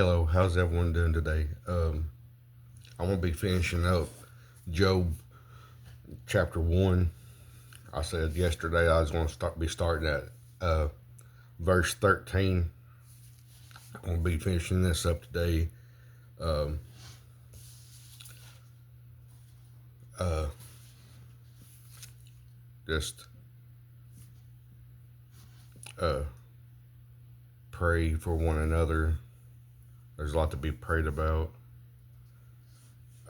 Hello, how's everyone doing today? I'm gonna be finishing up Job chapter 1. I said yesterday I was gonna be starting at uh, verse 13. I'm gonna be finishing this up today. Um, uh, just uh, pray for one another. There's a lot to be prayed about.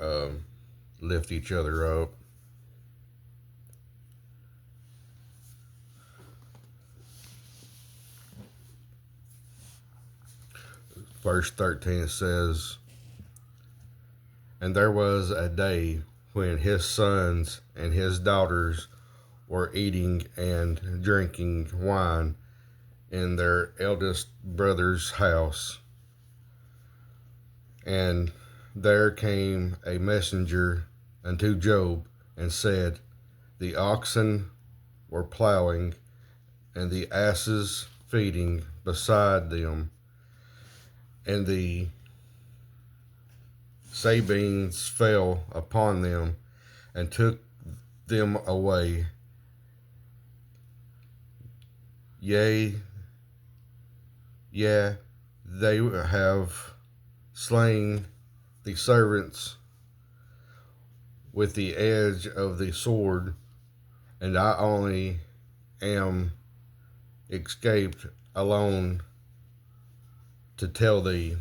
Um, Lift each other up. Verse 13 says, "And there was a day when his sons and his daughters were eating and drinking wine in their eldest brother's house. And there came a messenger unto Job and said, The oxen were plowing, and the asses feeding beside them, and the Sabines fell upon them and took them away. Yea, yeah, they have slain the servants with the edge of the sword, and I only am escaped alone to tell thee."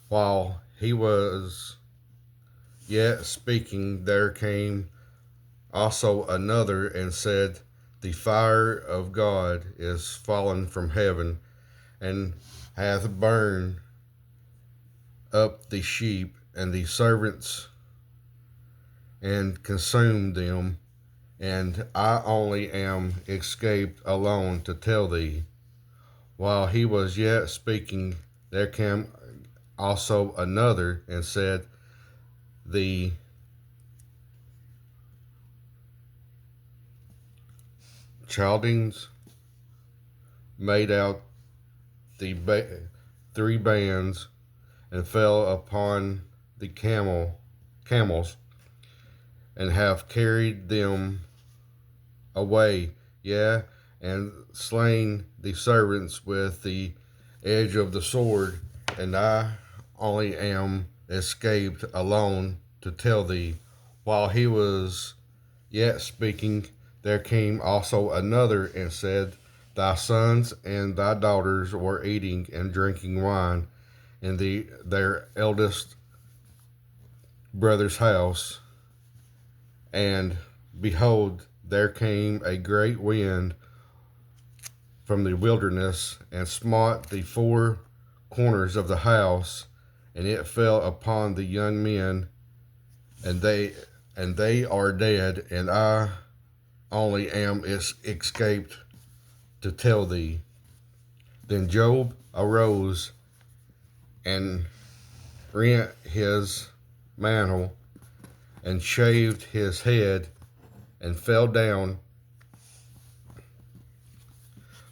While he was yet speaking, there came also another and said, The fire of God is fallen from heaven, and hath burned up the sheep and the servants, and consumed them, and I only am escaped alone to tell thee. While he was yet speaking, there came also another and said, The Chaldeans made out the 3 bands and fell upon the camels, and have carried them away, yea, and slain the servants with the edge of the sword, and I only am escaped alone to tell thee. While he was yet speaking, there came also another and said, Thy sons and thy daughters were eating and drinking wine in their eldest brother's house, and behold, there came a great wind from the wilderness, and smote the 4 corners of the house, and it fell upon the young men, and they are dead, and I only am escaped to tell thee. Then Job arose and rent his mantle, and shaved his head, and fell down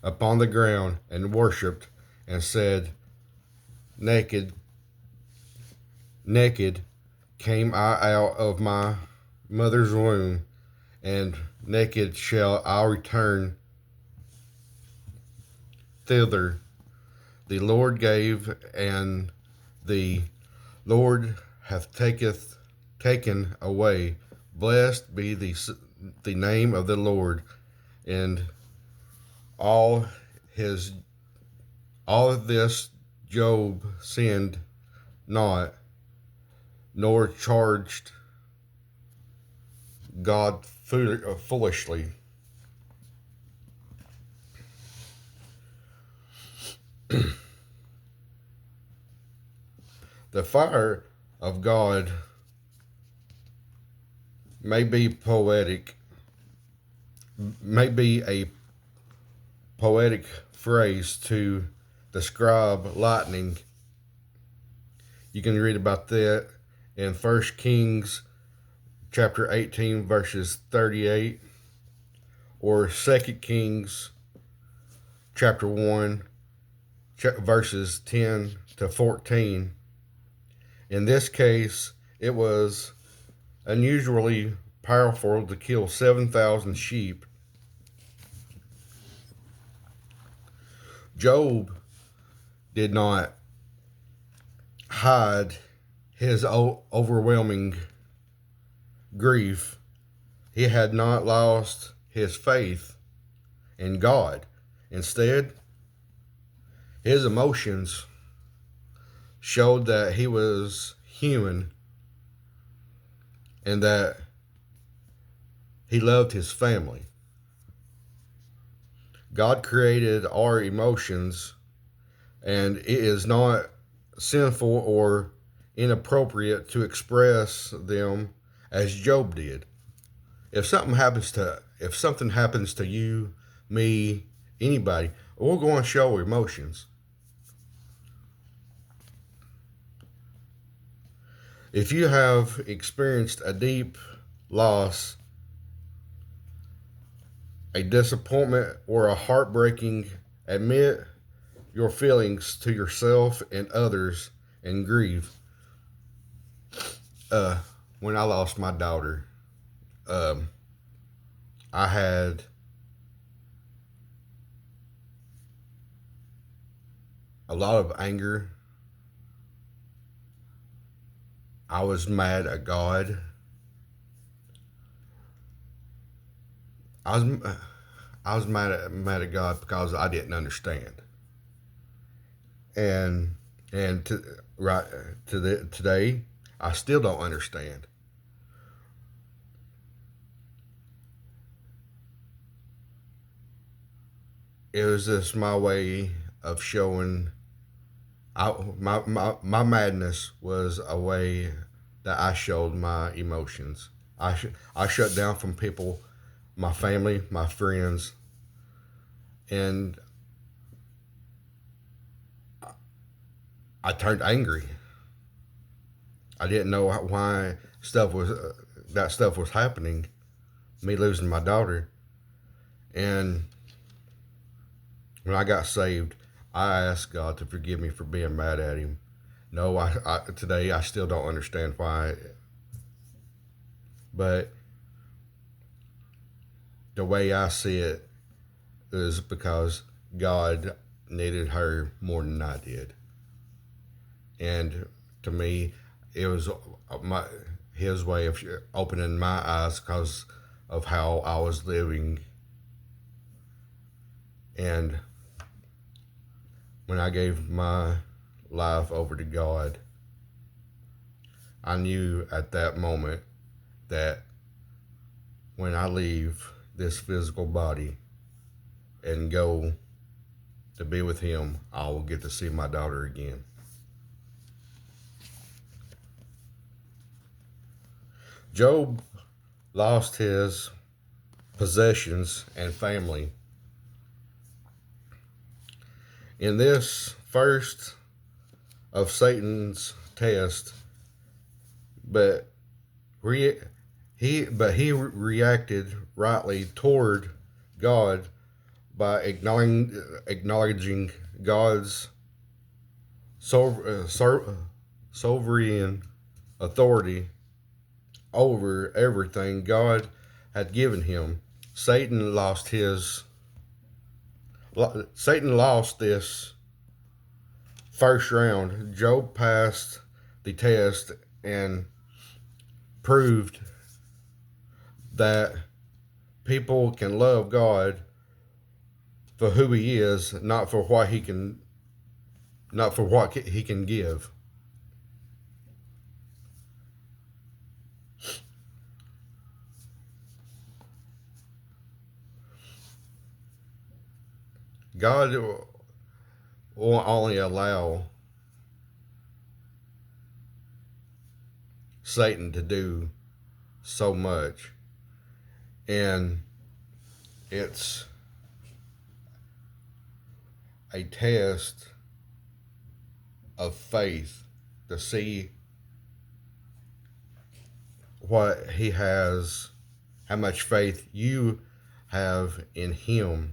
upon the ground, and worshipped, and said, Naked, naked came I out of my mother's womb, and naked shall I return thither. The Lord gave, and the Lord hath taken away. Blessed be the name of the Lord. And all his all of this Job sinned not, nor charged God foolishly. The fire of God may be a poetic phrase to describe lightning. You can read about that in 1 Kings chapter 18 verses 38, or 2 Kings chapter 1 verses 10 to 14. In this case, it was unusually powerful to kill 7,000 sheep. Job did not hide his overwhelming grief. He had not lost his faith in God. Instead, his emotions showed that he was human and that he loved his family. God created our emotions, and it is not sinful or inappropriate to express them as Job did. If something happens to you, me, anybody, we're going to show emotions. If you have experienced a deep loss, a disappointment, or a heartbreaking, admit your feelings to yourself and others and grieve. When I lost my daughter, I had a lot of anger. I was mad at God. I was mad at God because I didn't understand. And today, I still don't understand. It was just my way of showing. My madness was a way that I showed my emotions. I shut down from people, my family, my friends, and I turned angry. I didn't know why that stuff was happening. Me losing my daughter, and when I got saved, I asked God to forgive me for being mad at Him. No, today I still don't understand why, but the way I see it is because God needed her more than I did, and to me, it was His way of opening my eyes because of how I was living. And when I gave my life over to God, I knew at that moment that when I leave this physical body and go to be with Him, I will get to see my daughter again. Job lost his possessions and family. In this first of Satan's test, but he reacted rightly toward God by acknowledging God's sovereign authority over everything God had given him. Satan lost this first round. Job passed the test and proved that people can love God for who He is, not for what He can give. God will only allow Satan to do so much, and it's a test of faith to see what He has, how much faith you have in Him.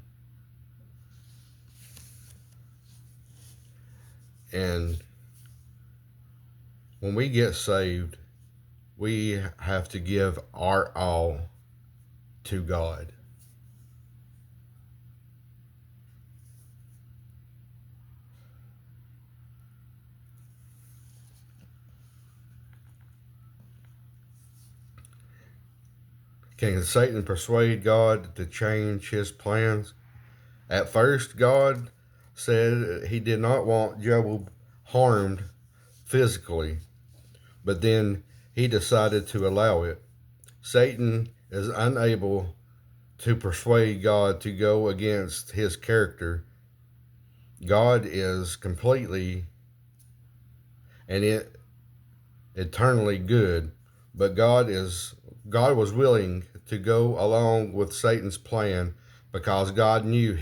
And when we get saved, we have to give our all to God. Can Satan persuade God to change his plans? At first, God said he did not want Job harmed physically, but then he decided to allow it. Satan is unable to persuade God to go against his character. God is completely and eternally good, but God was willing to go along with Satan's plan because God knew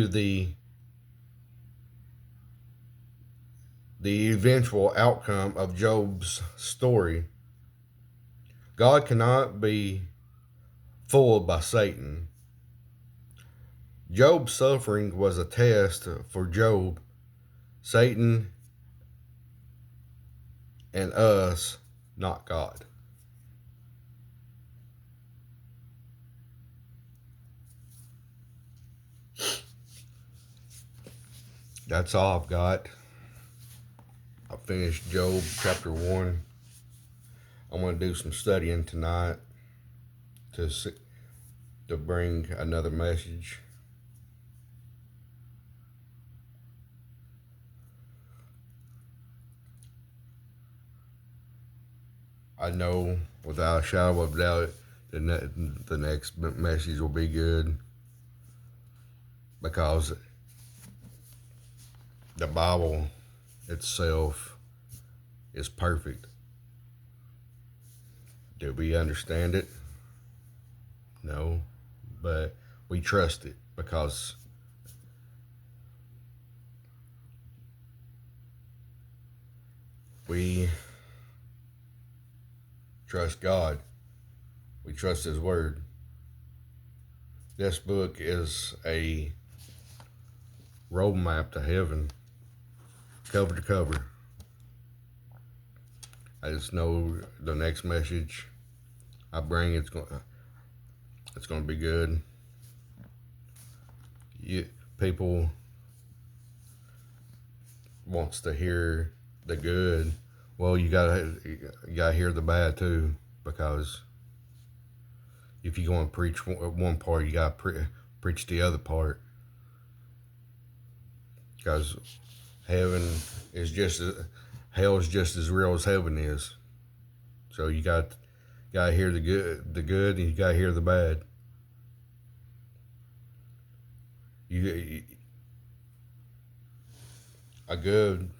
the eventual outcome of Job's story. God cannot be fooled by Satan. Job's suffering was a test for Job, Satan, and us, not God. That's all I've got. I finished Job chapter 1. I'm going to do some studying tonight to bring another message. I know without a shadow of doubt the next message will be good because the Bible itself is perfect. Do we understand it? No, but we trust it because we trust God. We trust His Word. This book is a roadmap to heaven, cover to cover. I just know the next message I bring it's going to be good. People wants to hear the good. Well, you gotta hear the bad too, because if you're going to preach one part, you gotta preach the other part. Because heaven is hell is just as real as heaven is. So you gotta hear the good, and you gotta hear the bad. A good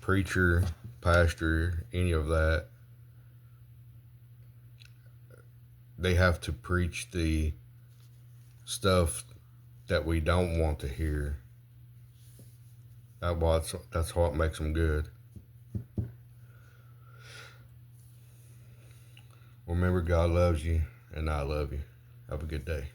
preacher, pastor, any of that, they have to preach the stuff that we don't want to hear. That's what makes them good. Remember, God loves you, and I love you. Have a good day.